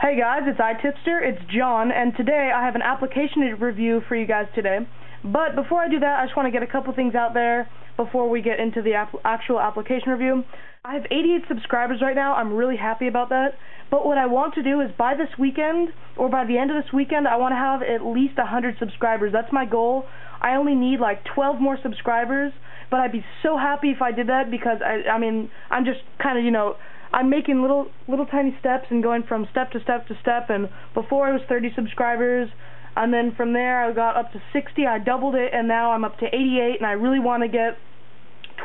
Hey guys, it's iTipster, it's John, and today I have an application to review for you guys today. But before I do that, I just want to get a couple things out there before we get into the actual application review. I have 88 subscribers right now. I'm really happy about that. But what I want to do is by this weekend, or by the end of this weekend, I want to have at least 100 subscribers. That's my goal. I only need like 12 more subscribers, but I'd be so happy if I did that because, I mean, I'm just kind of, I'm making little tiny steps and going from step to step to step, and before I was 30 subscribers, and then from there I got up to 60, I doubled it, and now I'm up to 88, and I really want to get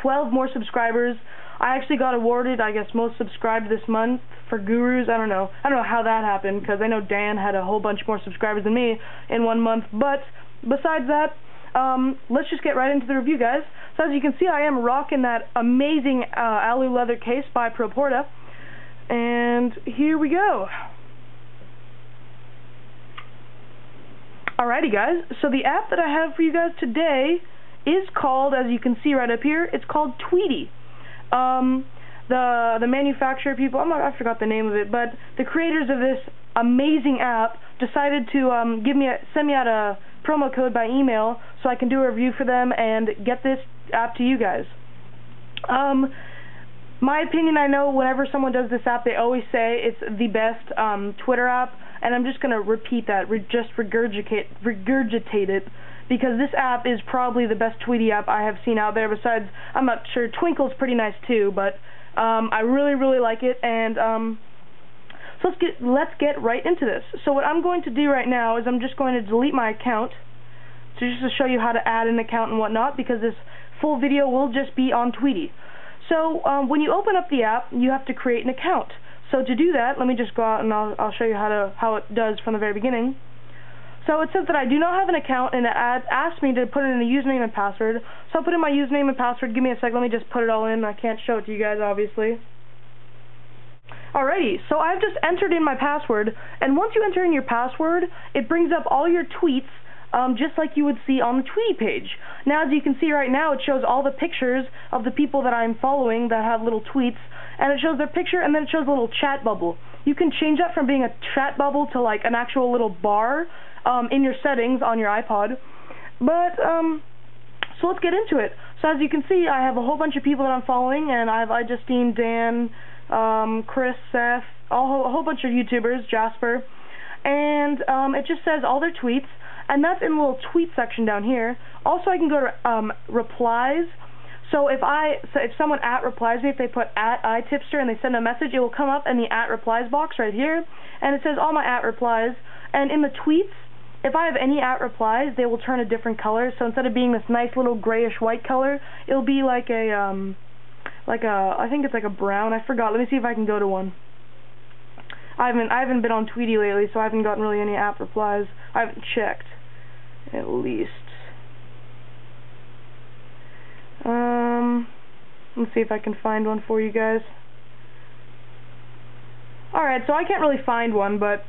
12 more subscribers. I actually got awarded, I guess, most subscribed this month for Gurus. I don't know how that happened, because I know Dan had a whole bunch more subscribers than me in 1 month, but besides that, let's just get right into the review, guys. So as you can see, I am rocking that amazing alu leather case by Proporta, and here we go. Alrighty guys, so the app that I have for you guys today is called, as you can see right up here, it's called Tweetie. The manufacturer people, I forgot the name of it, but the creators of this amazing app decided to send me out a promo code by email so I can do a review for them and get this app to you guys. My opinion, I know whenever someone does this app, they always say it's the best Twitter app, and I'm just going to repeat that, just regurgitate it, because this app is probably the best Tweetie app I have seen out there. Besides, I'm not sure, Twinkle's pretty nice too, but I really like it, and so let's get right into this. So what I'm going to do right now is I'm just going to delete my account, so just to show you how to add an account and whatnot, because this full video will just be on Tweetie. So when you open up the app, you have to create an account. So to do that, let me just go out and I'll show you how it does from the very beginning. So it says that I do not have an account, and it asks me to put in a username and password. So I'll put in my username and password. Give me a sec. Let me just put it all in. I can't show it to you guys, obviously. Alrighty, so I've just entered in my password, and once you enter in your password, it brings up all your tweets, just like you would see on the Tweetie page. Now, as you can see right now, it shows all the pictures of the people that I'm following that have little tweets, and it shows their picture, and then it shows a little chat bubble. You can change that from being a chat bubble to like an actual little bar in your settings on your iPod. But, so let's get into it. So as you can see, I have a whole bunch of people that I'm following, and I have Justine, Dan, Chris, Seth, a whole bunch of YouTubers, Jasper, and it just says all their tweets, and that's in the little tweet section down here. Also, I can go to replies. So if someone replies me, if they put @iTipster and they send a message, it will come up in the @replies box right here, and it says all my @replies. And in the tweets, if I have any @replies, they will turn a different color. So instead of being this nice little grayish white color, it'll be like a I think it's like a brown. I forgot. Let me see if I can go to one. I haven't been on Tweetie lately, so I haven't gotten really any @replies. I haven't checked, at least. Let's see if I can find one for you guys. Alright, so I can't really find one, but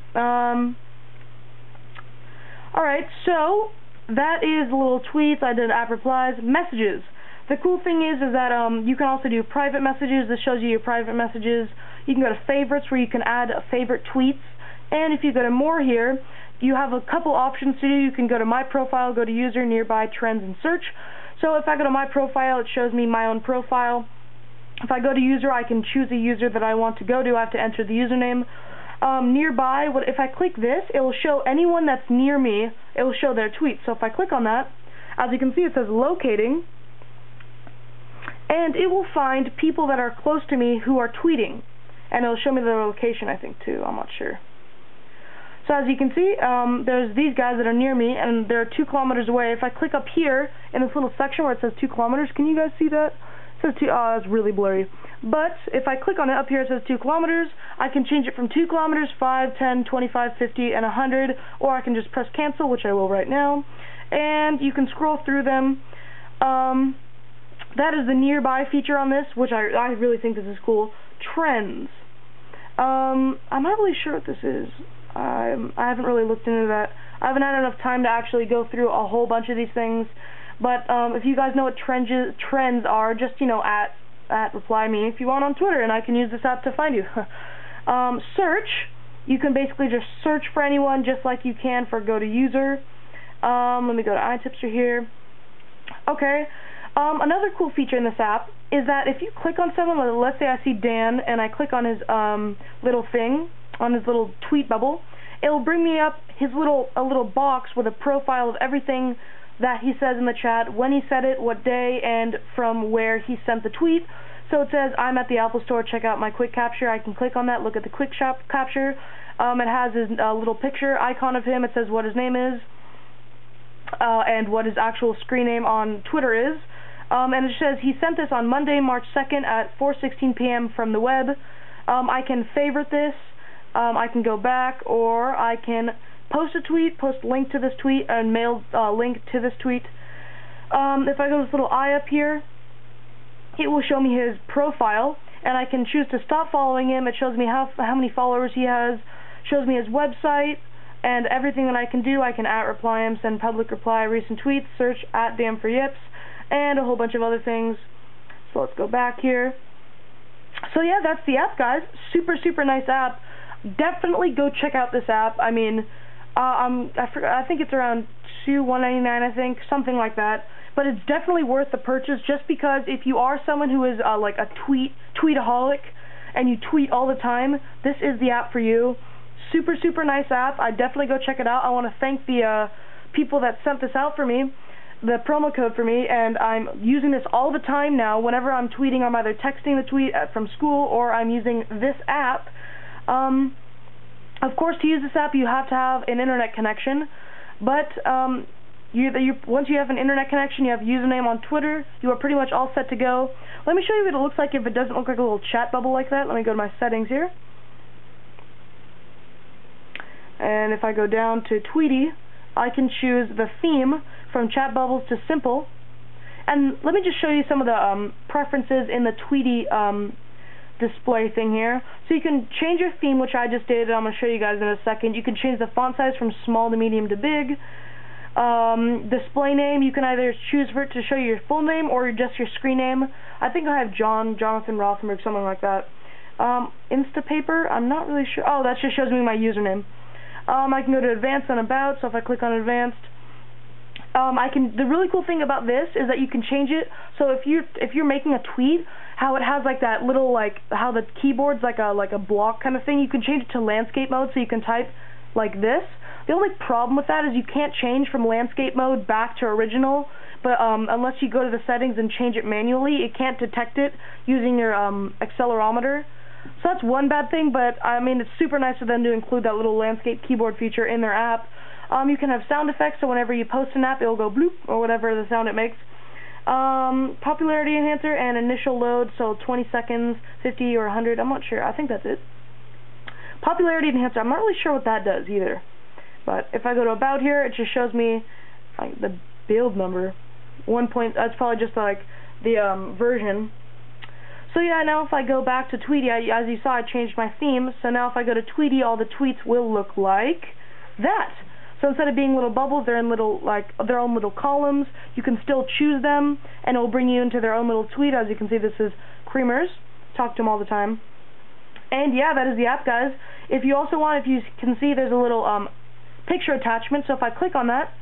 alright, so that is the little tweets. I did @replies, messages. The cool thing is that you can also do private messages. This shows you your private messages. You can go to favorites, where you can add favorite tweets, and if you go to more here, you have a couple options to do. You can go to my profile, go to user, nearby, trends, and search. So if I go to my profile, it shows me my own profile. If I go to user, I can choose a user that I want to go to. I have to enter the username. Nearby, if I click this, it will show anyone that's near me. It will show their tweets. So if I click on that, as you can see, it says locating, and it will find people that are close to me who are tweeting, and it'll show me their location, I think, too. I'm not sure. So as you can see, there's these guys that are near me, and they're 2 kilometers away. If I click up here in this little section where it says 2 kilometers, can you guys see that? It says 2, it's really blurry. But if I click on it up here, it says 2 kilometers. I can change it from 2 kilometers, 5, 10, 25, 50, and 100, or I can just press cancel, which I will right now. And you can scroll through them. That is the nearby feature on this, which I really think this is cool. Trends. I'm not really sure what this is. I haven't really looked into that. I haven't had enough time to actually go through a whole bunch of these things. But if you guys know what trends are, just reply me if you want on Twitter, and I can use this app to find you. Search You can basically just search for anyone just like you can for go to user. Let me go to iTipster here. Okay. Another cool feature in this app is that if you click on someone, let's say I see Dan and I click on his little thing, on his little tweet bubble, it will bring me up a little box with a profile of everything that he says in the chat, when he said it, what day, and from where he sent the tweet. So it says, I'm at the Apple Store, check out my quick capture. I can click on that, look at the quick capture. It has his little picture icon of him. It says what his name is and what his actual screen name on Twitter is. And it says he sent this on Monday, March 2nd at 4:16 p.m. from the web. I can favorite this. I can go back, or I can post a tweet, post a link to this tweet, and mail a link to this tweet. If I go to this little eye up here, it will show me his profile, and I can choose to stop following him. It shows me how many followers he has, shows me his website, and everything that I can do. I can @reply him, send public reply, recent tweets, search @damnforyips, and a whole bunch of other things. So let's go back here. So yeah, that's the app, guys. Super, super nice app. Definitely go check out this app. I mean, I think it's around $1.99, I think, something like that. But it's definitely worth the purchase, just because if you are someone who is like a tweetaholic and you tweet all the time, this is the app for you. Super, super nice app. I definitely go check it out. I want to thank the people that sent this out for me, the promo code for me, and I'm using this all the time now. Whenever I'm tweeting, I'm either texting the tweet from school or I'm using this app. Of course, to use this app, you have to have an internet connection, but once you have an internet connection, you have a username on Twitter, you are pretty much all set to go. Let me show you what it looks like if it doesn't look like a little chat bubble like that. Let me go to my settings here. And if I go down to Tweetie, I can choose the theme from chat bubbles to simple. And let me just show you some of the preferences in the Tweetie display thing here. So you can change your theme, which I just did, and I'm going to show you guys in a second. You can change the font size from small to medium to big. Display name, you can either choose for it to show you your full name or just your screen name. I think I have Jonathan Rothenberg, something like that. Instapaper, I'm not really sure. Oh, that just shows me my username. I can go to advanced and about, so if I click on advanced, the really cool thing about this is that you can change it. So if you're making a tweet, how it has like that little, like how the keyboard's like a block kind of thing, you can change it to landscape mode, so you can type like this. The only problem with that is you can't change from landscape mode back to original, but unless you go to the settings and change it manually, it can't detect it using your accelerometer. So that's one bad thing, but I mean, it's super nice of them to include that little landscape keyboard feature in their app. You can have sound effects, so whenever you post an app, it'll go bloop, or whatever the sound it makes. Popularity enhancer and initial load, so 20 seconds, 50 or 100, I'm not sure. I think that's it. Popularity enhancer, I'm not really sure what that does either. But if I go to about here, it just shows me like the build number. That's probably just like the version. So yeah, now if I go back to Tweetie, as you saw, I changed my theme. So now if I go to Tweetie, all the tweets will look like that. So instead of being little bubbles, they're in their own little columns. You can still choose them, and it will bring you into their own little tweet. As you can see, this is Creamers. Talk to them all the time. And yeah, that is the app, guys. If you also want, if you can see, there's a little picture attachment. So if I click on that,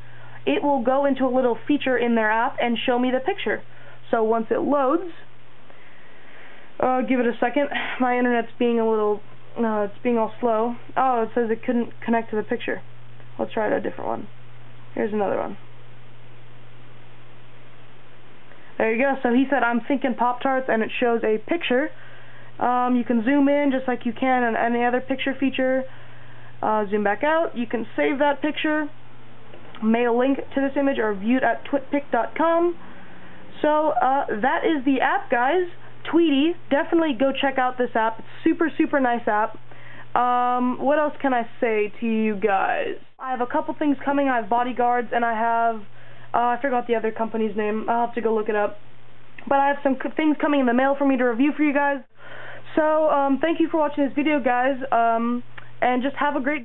it will go into a little feature in their app and show me the picture. So once it loads, give it a second. My internet's being it's being all slow. Oh, it says it couldn't connect to the picture. Let's try a different one. Here's another one. There you go. So he said, I'm thinking Pop-Tarts, and it shows a picture. You can zoom in just like you can on any other picture feature. Zoom back out. You can save that picture, mail a link to this image, or view it at twitpic.com. So that is the app, guys. Tweetie. Definitely go check out this app. It's super, super nice app. What else can I say to you guys? I have a couple things coming. I have Bodyguards, and I have, I forgot the other company's name. I'll have to go look it up. But I have some things coming in the mail for me to review for you guys. So, thank you for watching this video, guys, and just have a great day.